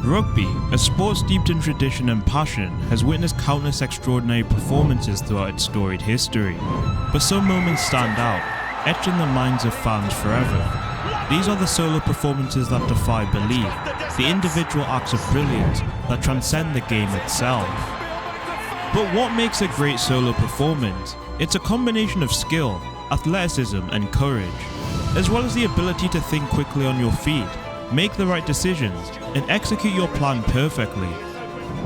Rugby, a sport steeped in tradition and passion, has witnessed countless extraordinary performances throughout its storied history. But some moments stand out, etched in the minds of fans forever. These are the solo performances that defy belief, the individual acts of brilliance that transcend the game itself. But what makes a great solo performance? It's a combination of skill, athleticism and courage, as well as the ability to think quickly on your feet, make the right decisions, and execute your plan perfectly.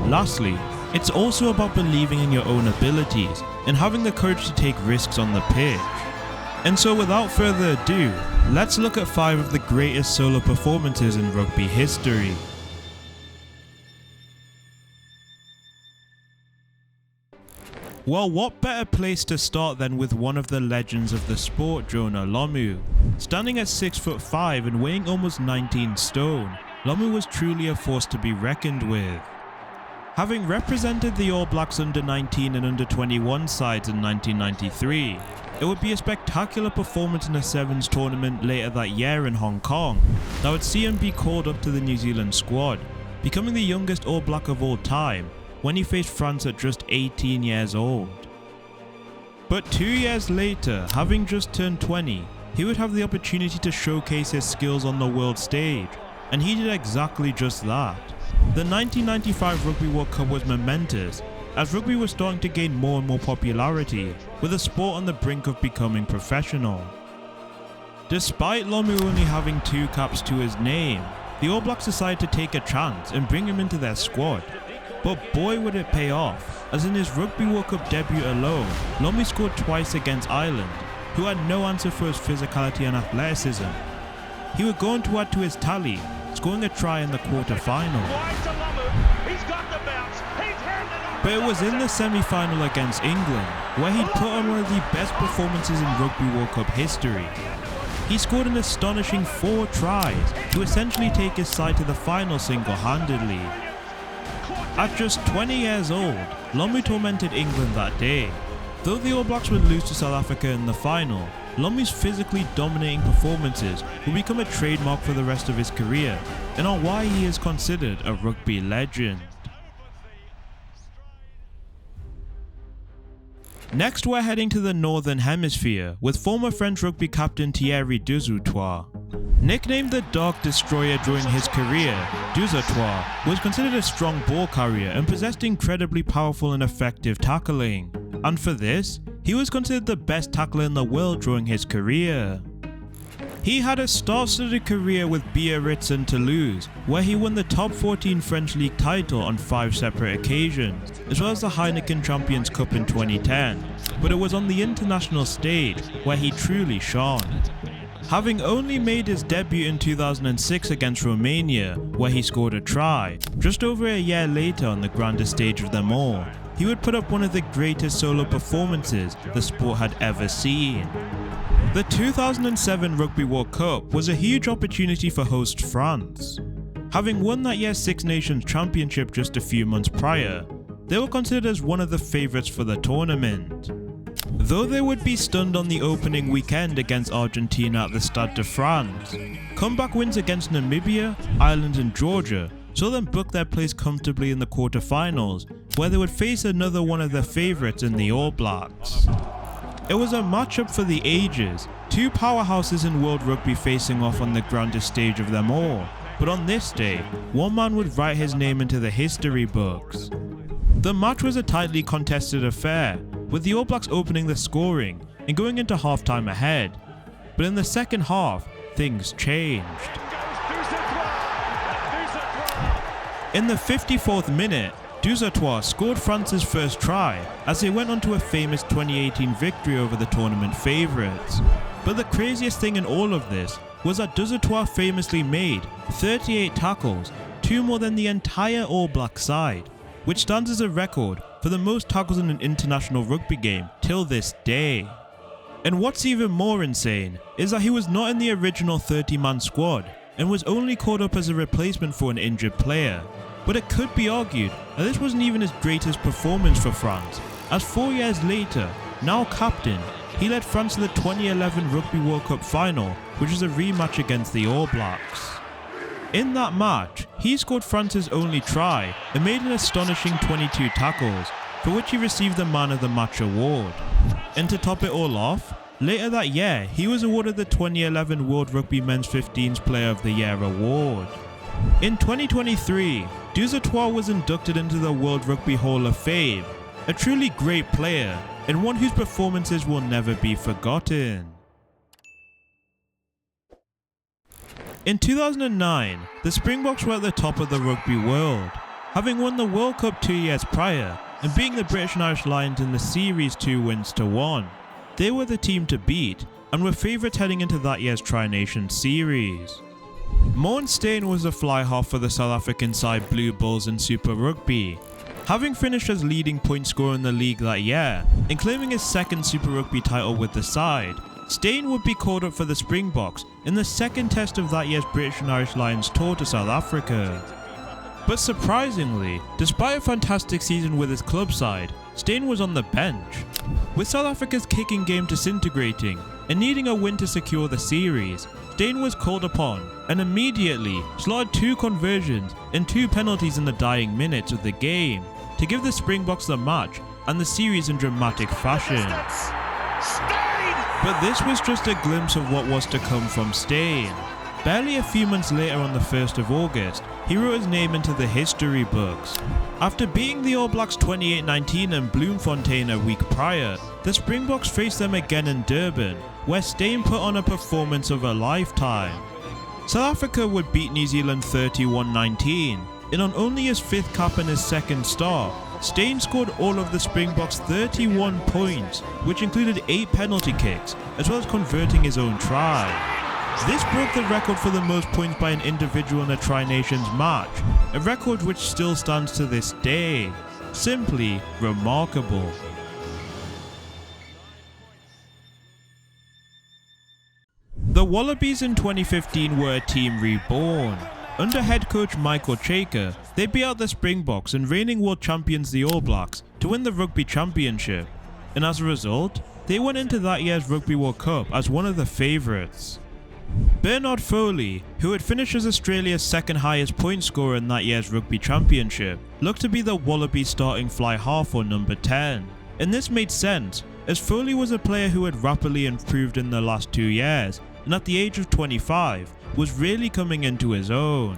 Lastly, it's also about believing in your own abilities and having the courage to take risks on the pitch. And so without further ado, let's look at 5 of the greatest solo performances in rugby history. Well, what better place to start than with one of the legends of the sport, Jonah Lomu. Standing at 6'5" and weighing almost 19 stone, Lomu was truly a force to be reckoned with. Having represented the All Blacks under 19 and under 21 sides in 1993, it would be a spectacular performance in a Sevens tournament later that year in Hong Kong that would see him be called up to the New Zealand squad, becoming the youngest All Black of all time when he faced France at just 18 years old. But 2 years later, having just turned 20, he would have the opportunity to showcase his skills on the world stage, and he did exactly just that. The 1995 Rugby World Cup was momentous, as rugby was starting to gain more and more popularity, with the sport on the brink of becoming professional. Despite Lomu only having 2 caps to his name, the All Blacks decided to take a chance and bring him into their squad. But boy would it pay off, as in his Rugby World Cup debut alone, Lomu scored twice against Ireland, who had no answer for his physicality and athleticism. He would go on to add to his tally, scoring a try in the quarter-final. But it was in the semi-final against England, where he'd put on one of the best performances in Rugby World Cup history. He scored an astonishing 4 tries to essentially take his side to the final single-handedly. At just 20 years old, Lomu tormented England that day. Though the All Blacks would lose to South Africa in the final, Lomu's physically dominating performances will become a trademark for the rest of his career, and are why he is considered a rugby legend. Next, we're heading to the Northern Hemisphere with former French rugby captain Thierry Dusautoir. Nicknamed the Dark Destroyer during his career, Dusautoir was considered a strong ball carrier and possessed incredibly powerful and effective tackling. And for this, he was considered the best tackler in the world during his career. He had a star-studded career with Biarritz and Toulouse, where he won the top 14 French league title on 5 separate occasions, as well as the Heineken Champions Cup in 2010, but it was on the international stage where he truly shone. Having only made his debut in 2006 against Romania, where he scored a try, just over a year later on the grandest stage of them all, he would put up one of the greatest solo performances the sport had ever seen. The 2007 Rugby World Cup was a huge opportunity for host France. Having won that year's Six Nations Championship just a few months prior, they were considered as one of the favourites for the tournament. Though they would be stunned on the opening weekend against Argentina at the Stade de France, comeback wins against Namibia, Ireland and Georgia saw them book their place comfortably in the quarterfinals, where they would face another one of their favourites in the All Blacks. It was a matchup for the ages, 2 powerhouses in world rugby facing off on the grandest stage of them all, but on this day, one man would write his name into the history books. The match was a tightly contested affair, with the All Blacks opening the scoring and going into half-time ahead, but in the second half, things changed. In the 54th minute, Dusautoir scored France's first try as they went on to a famous 2018 victory over the tournament favourites. But the craziest thing in all of this was that Dusautoir famously made 38 tackles, 2 more than the entire All Black side, which stands as a record for the most tackles in an international rugby game till this day. And what's even more insane is that he was not in the original 30-man squad and was only called up as a replacement for an injured player. But it could be argued that this wasn't even his greatest performance for France, as 4 years later, now captain, he led France to the 2011 Rugby World Cup final, which was a rematch against the All Blacks. In that match, He scored France's only try and made an astonishing 22 tackles, for which he received the Man of the Match award. And to top it all off, later that year he was awarded the 2011 World Rugby Men's 15s Player of the Year award. In 2023, Duzatois was inducted into the World Rugby Hall of Fame, a truly great player and one whose performances will never be forgotten. In 2009, the Springboks were at the top of the rugby world, having won the World Cup 2 years prior and beating the British and Irish Lions in the series 2-1. They were the team to beat and were favourites heading into that year's Tri-Nation series. Moen Steyn was the fly half for the South African side Blue Bulls in Super Rugby, having finished as leading point scorer in the league that year and claiming his second Super Rugby title with the side. Steyn would be called up for the Springboks in the second test of that year's British and Irish Lions tour to South Africa. But surprisingly, despite a fantastic season with his club side, Steyn was on the bench. With South Africa's kicking game disintegrating and needing a win to secure the series, Steyn was called upon and immediately slotted 2 conversions and 2 penalties in the dying minutes of the game to give the Springboks the match and the series in dramatic fashion. But this was just a glimpse of what was to come from Steyn. Barely a few months later, on the 1st of August, he wrote his name into the history books. After beating the All Blacks 28-19 in Bloemfontein a week prior, the Springboks faced them again in Durban, where Steyn put on a performance of a lifetime. South Africa would beat New Zealand 31-19, and on only his 5th cap and his 2nd start, Steyn scored all of the Springboks 31 points, which included 8 penalty kicks, as well as converting his own try. This broke the record for the most points by an individual in a Tri-Nations match, a record which still stands to this day. Simply remarkable. The Wallabies in 2015 were a team reborn. Under head coach Michael Cheika, they beat out the Springboks and reigning world champions the All Blacks to win the Rugby Championship, and as a result, they went into that year's Rugby World Cup as one of the favourites. Bernard Foley, who had finished as Australia's 2nd highest point scorer in that year's Rugby Championship, looked to be the Wallabies starting fly half or number 10, and this made sense as Foley was a player who had rapidly improved in the last 2 years and at the age of 25 was really coming into his own.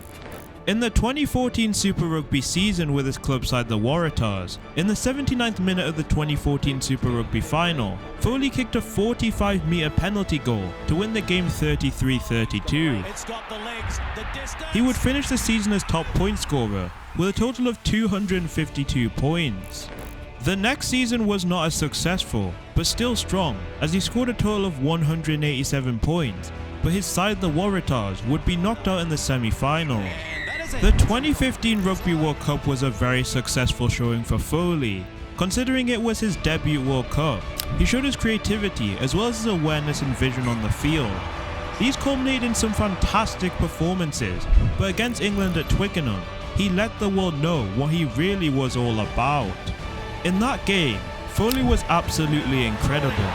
In the 2014 Super Rugby season with his club side the Waratahs, in the 79th minute of the 2014 Super Rugby final, Foley kicked a 45-metre penalty goal to win the game 33-32. He would finish the season as top point scorer with a total of 252 points. The next season was not as successful, but still strong, as he scored a total of 187 points, but his side the Waratahs would be knocked out in the semi-final. The 2015 Rugby World Cup was a very successful showing for Foley. Considering it was his debut World Cup, he showed his creativity as well as his awareness and vision on the field. These culminated in some fantastic performances, but against England at Twickenham, he let the world know what he really was all about. In that game, Foley was absolutely incredible.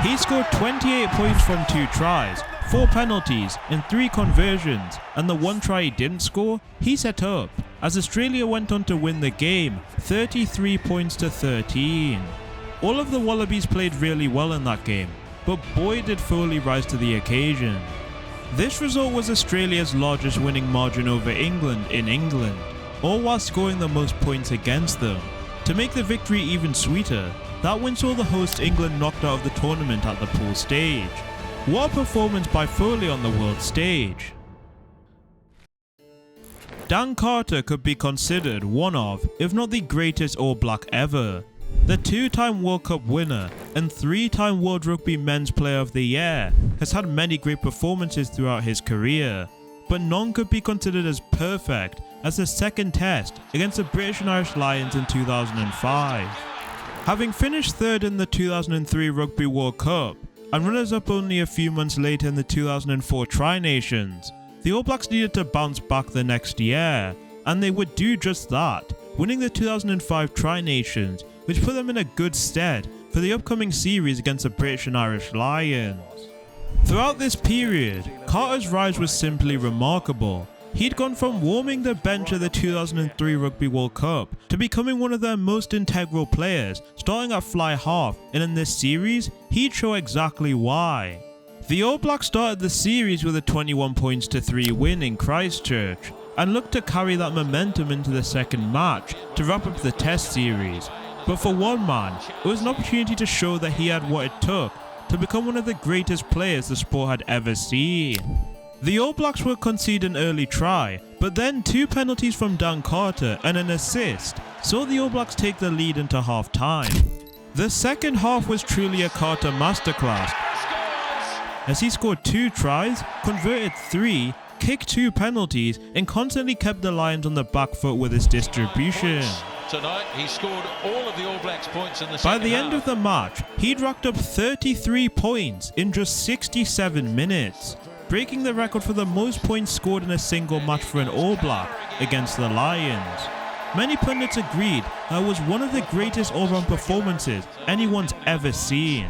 He scored 28 points from 2 tries, 4 penalties and 3 conversions, and the 1 try he didn't score, he set up, as Australia went on to win the game 33 points to 13. All of the Wallabies played really well in that game, but boy did Foley rise to the occasion. This result was Australia's largest winning margin over England in England, all while scoring the most points against them. To make the victory even sweeter, that win saw the host England knocked out of the tournament at the pool stage. What a performance by Foley on the world stage. Dan Carter could be considered one of, if not the greatest All Black ever. The 2-time World Cup winner and 3-time World Rugby Men's Player of the Year has had many great performances throughout his career, but none could be considered as perfect as the 2nd test against the British and Irish Lions in 2005. Having finished 3rd in the 2003 Rugby World Cup and runners-up only a few months later in the 2004 Tri-Nations, the All Blacks needed to bounce back the next year, and they would do just that, winning the 2005 Tri-Nations, which put them in a good stead for the upcoming series against the British and Irish Lions. Throughout this period, Carter's rise was simply remarkable. He'd gone from warming the bench at the 2003 Rugby World Cup to becoming one of their most integral players, starting at fly half, and in this series, he'd show exactly why. The All Blacks started the series with a 21-3 win in Christchurch, and looked to carry that momentum into the second match to wrap up the Test series. But for one man, it was an opportunity to show that he had what it took to become one of the greatest players the sport had ever seen. The All Blacks would concede an early try, but then 2 penalties from Dan Carter and an assist saw the All Blacks take the lead into half time. The second half was truly a Carter masterclass, as he scored 2 tries, converted 3, kicked 2 penalties, and constantly kept the Lions on the back foot with his distribution. Tonight, he scored all of the All Blacks points in the By second the end half. of the match, he'd racked up 33 points in just 67 minutes, breaking the record for the most points scored in a single match for an All Black against the Lions. Many pundits agreed that it was one of the greatest all-round performances anyone's ever seen.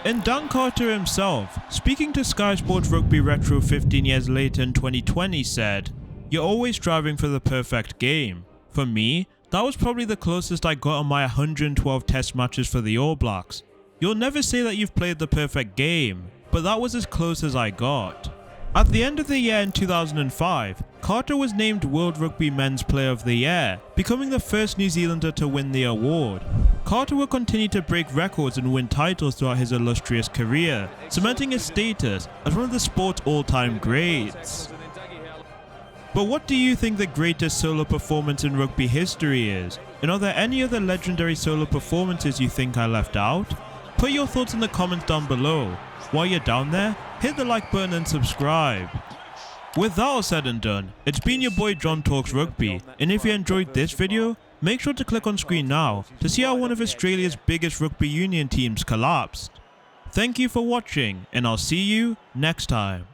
And Dan Carter himself, speaking to Sky Sports Rugby Retro 15 years later in 2020, said, "You're always striving for the perfect game. For me, that was probably the closest I got on my 112 test matches for the All Blacks. You'll never say that you've played the perfect game, but that was as close as I got." At the end of the year in 2005, Carter was named World Rugby Men's Player of the Year, becoming the first New Zealander to win the award. Carter will continue to break records and win titles throughout his illustrious career, cementing his status as one of the sport's all-time greats. But what do you think the greatest solo performance in rugby history is? And are there any other legendary solo performances you think I left out? Put your thoughts in the comments down below. While you're down there, hit the like button and subscribe. With that all said and done, it's been your boy John Talks Rugby, and if you enjoyed this video, make sure to click on screen now to see how one of Australia's biggest rugby union teams collapsed. Thank you for watching, and I'll see you next time.